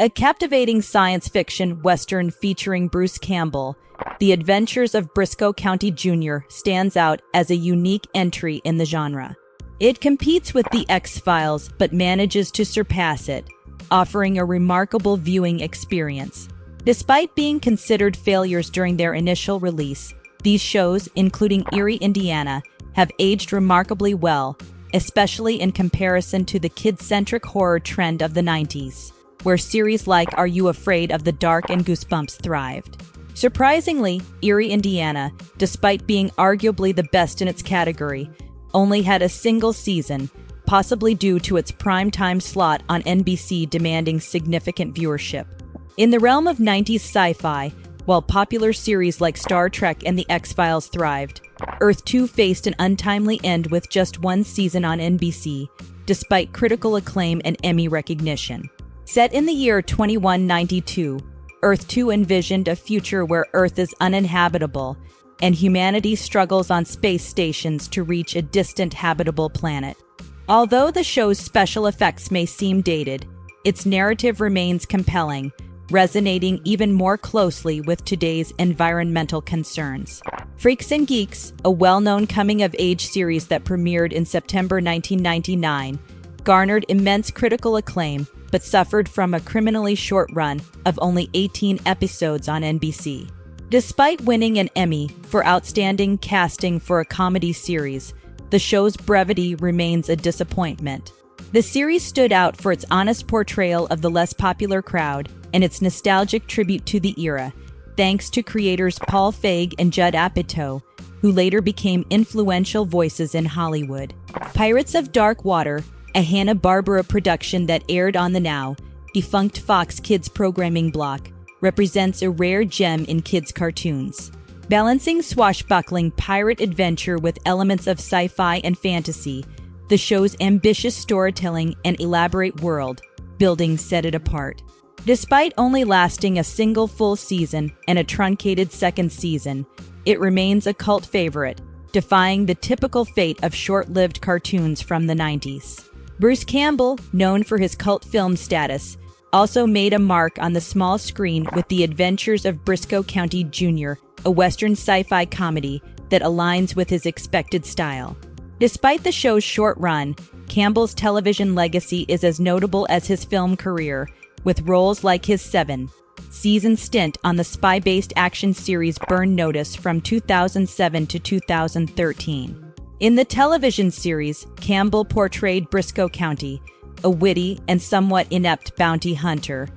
A captivating science fiction western featuring Bruce Campbell, The Adventures of Briscoe County Jr. stands out as a unique entry in the genre. It competes with The X-Files but manages to surpass it, offering a remarkable viewing experience. Despite being considered failures during their initial release, these shows, including Erie, Indiana, have aged remarkably well, especially in comparison to the kid-centric horror trend of the 90s, where series like Are You Afraid of the Dark and Goosebumps thrived. Surprisingly, Erie, Indiana, despite being arguably the best in its category, only had a single season, possibly due to its primetime slot on NBC demanding significant viewership. In the realm of 90s sci-fi, while popular series like Star Trek and The X-Files thrived, Earth 2 faced an untimely end with just one season on NBC, despite critical acclaim and Emmy recognition. Set in the year 2192, Earth 2 envisioned a future where Earth is uninhabitable and humanity struggles on space stations to reach a distant habitable planet. Although the show's special effects may seem dated, its narrative remains compelling, resonating even more closely with today's environmental concerns. Freaks and Geeks, a well-known coming-of-age series that premiered in September 1999, garnered immense critical acclaim but suffered from a criminally short run of only 18 episodes on NBC. Despite winning an Emmy for Outstanding Casting for a Comedy Series, the show's brevity remains a disappointment. The series stood out for its honest portrayal of the less popular crowd and its nostalgic tribute to the era, thanks to creators Paul Feig and Judd Apatow, who later became influential voices in Hollywood. Pirates of Dark Water, a Hanna-Barbera production that aired on the now defunct Fox Kids programming block, represents a rare gem in kids' cartoons. Balancing swashbuckling pirate adventure with elements of sci-fi and fantasy, the show's ambitious storytelling and elaborate world building set it apart. Despite only lasting a single full season and a truncated second season, it remains a cult favorite, defying the typical fate of short-lived cartoons from the 90s. Bruce Campbell, known for his cult film status, also made a mark on the small screen with The Adventures of Briscoe County Jr., a western sci-fi comedy that aligns with his expected style. Despite the show's short run, Campbell's television legacy is as notable as his film career, with roles like his seven-season stint on the spy-based action series Burn Notice from 2007 to 2013. In the television series, Campbell portrayed Briscoe County, a witty and somewhat inept bounty hunter.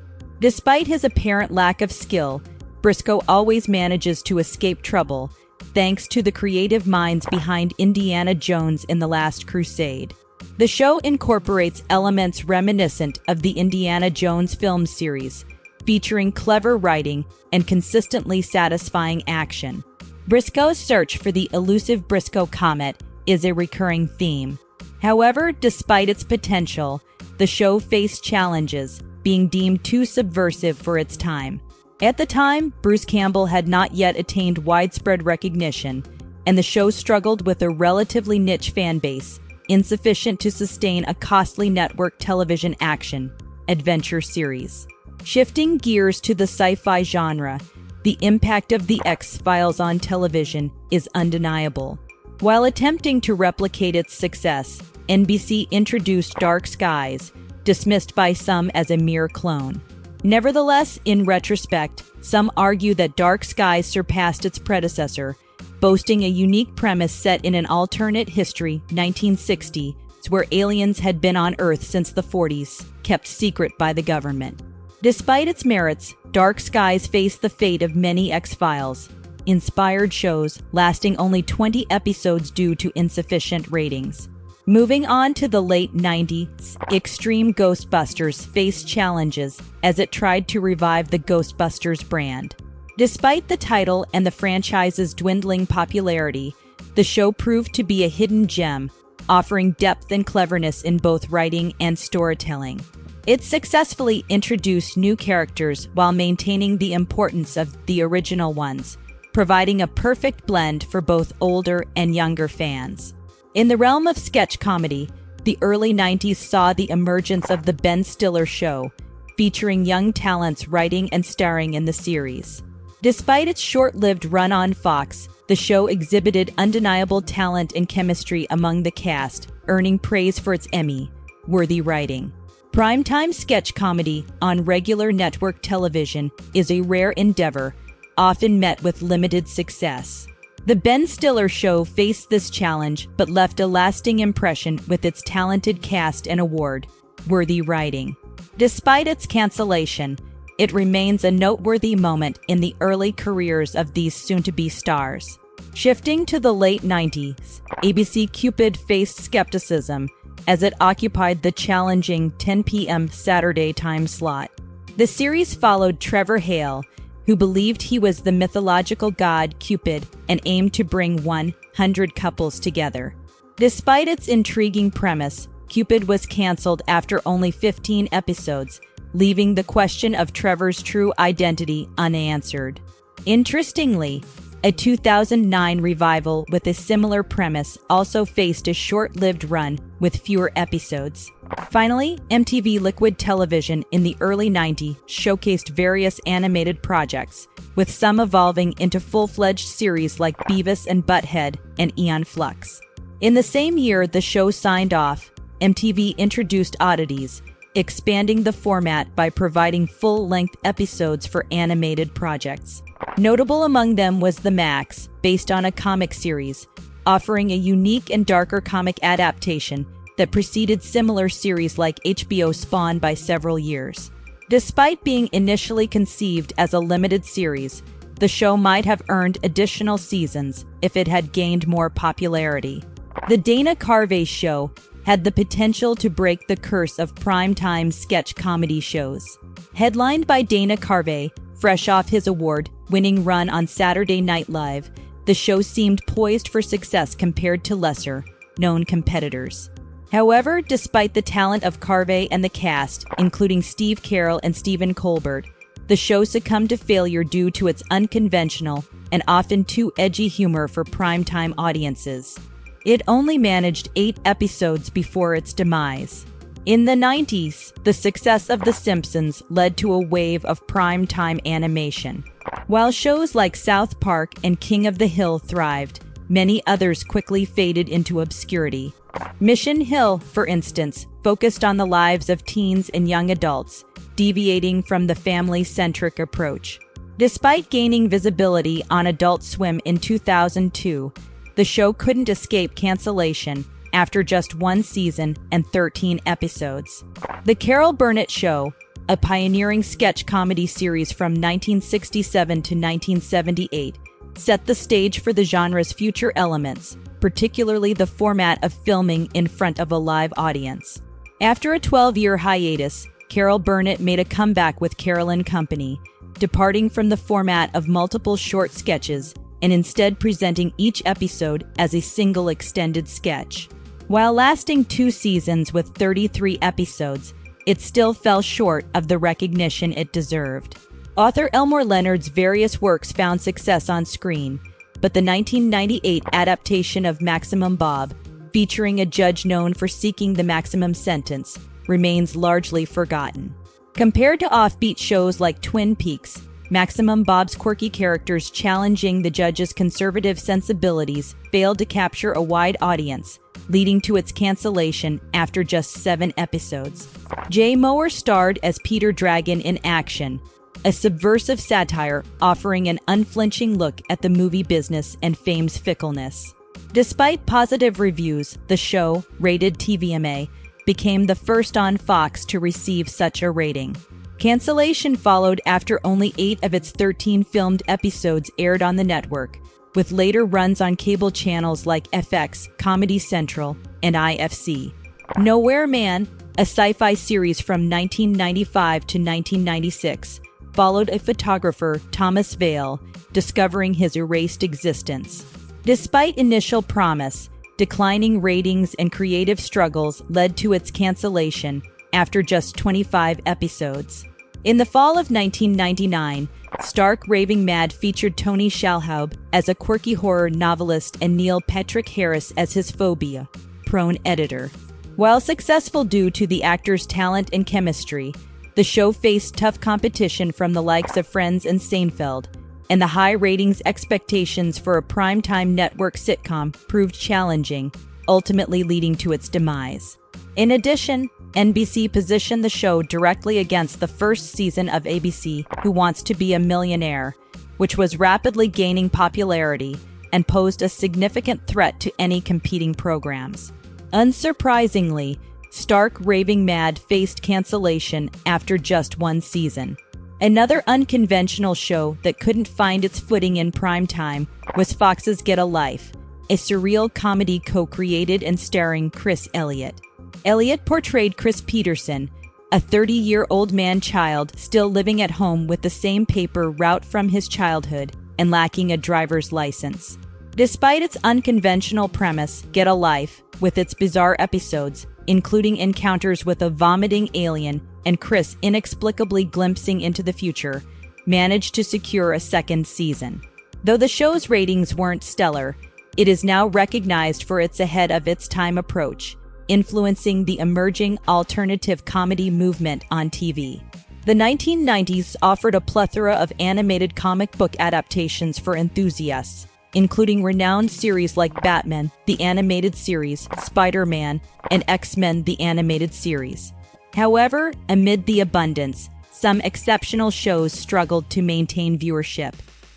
Despite his apparent lack of skill, Briscoe always manages to escape trouble, thanks to the creative minds behind Indiana Jones in The Last Crusade. The show incorporates elements reminiscent of the Indiana Jones film series, featuring clever writing and consistently satisfying action. Briscoe's search for the elusive Briscoe Comet is a recurring theme. However, despite its potential, the show faced challenges, being deemed too subversive for its time. At the time, Bruce Campbell had not yet attained widespread recognition, and the show struggled with a relatively niche fan base, insufficient to sustain a costly network television action-adventure series. Shifting gears to the sci-fi genre, the impact of The X-Files on television is undeniable. While attempting to replicate its success, NBC introduced Dark Skies, dismissed by some as a mere clone. Nevertheless, in retrospect, some argue that Dark Skies surpassed its predecessor, boasting a unique premise set in an alternate history, 1960s, where aliens had been on Earth since the 40s, kept secret by the government. Despite its merits, Dark Skies faced the fate of many X-Files inspired shows, lasting only 20 episodes due to insufficient ratings. Moving on to the late 90s, Extreme Ghostbusters faced challenges as it tried to revive the Ghostbusters brand. Despite the title and the franchise's dwindling popularity, the show proved to be a hidden gem, offering depth and cleverness in both writing and storytelling. It successfully introduced new characters while maintaining the importance of the original ones, providing a perfect blend for both older and younger fans. In the realm of sketch comedy, the early 90s saw the emergence of The Ben Stiller Show, featuring young talents writing and starring in the series. Despite its short-lived run on Fox, the show exhibited undeniable talent and chemistry among the cast, earning praise for its Emmy-worthy writing. Primetime sketch comedy on regular network television is a rare endeavor, often met with limited success. The Ben Stiller Show faced this challenge but left a lasting impression with its talented cast and award-worthy writing. Despite its cancellation, it remains a noteworthy moment in the early careers of these soon-to-be stars. Shifting to the late 90s, ABC Cupid faced skepticism as it occupied the challenging 10 p.m. Saturday time slot. The series followed Trevor Hale, who believed he was the mythological god Cupid and aimed to bring 100 couples together. Despite its intriguing premise, Cupid was canceled after only 15 episodes, leaving the question of Trevor's true identity unanswered. Interestingly, a 2009 revival with a similar premise also faced a short-lived run with fewer episodes. Finally, MTV Liquid Television in the early 90s showcased various animated projects, with some evolving into full-fledged series like Beavis and Butthead and Aeon Flux. In the same year the show signed off, MTV introduced Oddities, expanding the format by providing full-length episodes for animated projects. Notable among them was The Max, based on a comic series, offering a unique and darker comic adaptation that preceded similar series like HBO Spawn by several years. Despite being initially conceived as a limited series, the show might have earned additional seasons if it had gained more popularity. The Dana Carvey Show had the potential to break the curse of primetime sketch comedy shows. Headlined by Dana Carvey, fresh off his award-winning run on Saturday Night Live, the show seemed poised for success compared to lesser-known competitors. However, despite the talent of Carvey and the cast, including Steve Carell and Stephen Colbert, the show succumbed to failure due to its unconventional and often too edgy humor for primetime audiences. It only managed 8 episodes before its demise. In the 90s, the success of The Simpsons led to a wave of primetime animation. While shows like South Park and King of the Hill thrived, many others quickly faded into obscurity. Mission Hill, for instance, focused on the lives of teens and young adults, deviating from the family-centric approach. Despite gaining visibility on Adult Swim in 2002, the show couldn't escape cancellation after just 1 season and 13 episodes. The Carol Burnett Show, a pioneering sketch comedy series from 1967 to 1978, set the stage for the genre's future elements, particularly the format of filming in front of a live audience. After a 12-year hiatus, Carol Burnett made a comeback with Carol and Company, departing from the format of multiple short sketches and instead presenting each episode as a single extended sketch. While lasting 2 seasons with 33 episodes, it still fell short of the recognition it deserved. Author Elmore Leonard's various works found success on screen, but the 1998 adaptation of Maximum Bob, featuring a judge known for seeking the maximum sentence, remains largely forgotten. Compared to offbeat shows like Twin Peaks, Maximum Bob's quirky characters challenging the judge's conservative sensibilities failed to capture a wide audience, leading to its cancellation after just 7 episodes. Jay Mohr starred as Peter Dragon in Action, a subversive satire offering an unflinching look at the movie business and fame's fickleness. Despite positive reviews, the show, rated TVMA, became the first on Fox to receive such a rating. Cancellation followed after only 8 of its 13 filmed episodes aired on the network, with later runs on cable channels like FX, Comedy Central, and IFC. Nowhere Man, a sci-fi series from 1995 to 1996, followed a photographer, Thomas Vale, discovering his erased existence. Despite initial promise, declining ratings and creative struggles led to its cancellation after just 25 episodes. In the fall of 1999, Stark Raving Mad featured Tony Shalhoub as a quirky horror novelist and Neil Patrick Harris as his phobia-prone editor. While successful due to the actor's talent and chemistry, The show faced tough competition from the likes of Friends and Seinfeld, and the high ratings expectations for a primetime network sitcom proved challenging, ultimately leading to its demise. In addition, NBC positioned the show directly against the first season of ABC Who Wants to Be a Millionaire, which was rapidly gaining popularity and posed a significant threat to any competing programs. Unsurprisingly, Stark Raving Mad faced cancellation after just one season. Another unconventional show that couldn't find its footing in primetime was Fox's Get a Life, a surreal comedy co-created and starring Chris Elliott. Elliott portrayed Chris Peterson, a 30-year-old man-child still living at home with the same paper route from his childhood and lacking a driver's license. Despite its unconventional premise, Get a Life, with its bizarre episodes, including encounters with a vomiting alien and Chris inexplicably glimpsing into the future, managed to secure a second season. Though the show's ratings weren't stellar, it is now recognized for its ahead-of-its-time approach, influencing the emerging alternative comedy movement on TV. The 1990s offered a plethora of animated comic book adaptations for enthusiasts, including renowned series like Batman, the animated series, Spider-Man, and X-Men, the animated series. However, amid the abundance, some exceptional shows struggled to maintain viewership.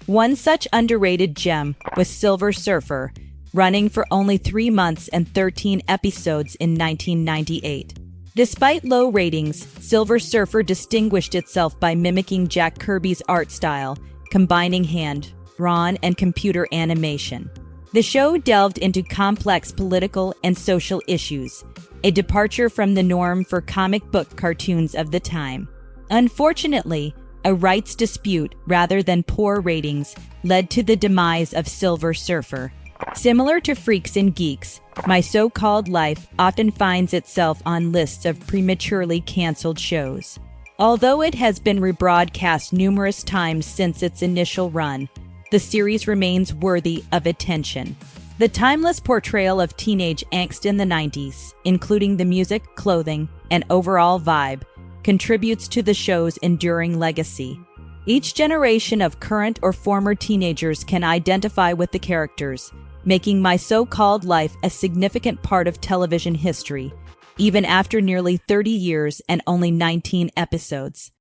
One such underrated gem was Silver Surfer, running for only 3 months and 13 episodes in 1998. Despite low ratings, Silver Surfer distinguished itself by mimicking Jack Kirby's art style, combining hand, drawn, and computer animation. The show delved into complex political and social issues, a departure from the norm for comic book cartoons of the time. Unfortunately, a rights dispute rather than poor ratings led to the demise of Silver Surfer. Similar to Freaks and Geeks, My So-Called Life often finds itself on lists of prematurely canceled shows. Although it has been rebroadcast numerous times since its initial run, the series remains worthy of attention. The timeless portrayal of teenage angst in the 90s, including the music, clothing, and overall vibe, contributes to the show's enduring legacy. Each generation of current or former teenagers can identify with the characters, making My So-Called Life a significant part of television history, even after nearly 30 years and only 19 episodes.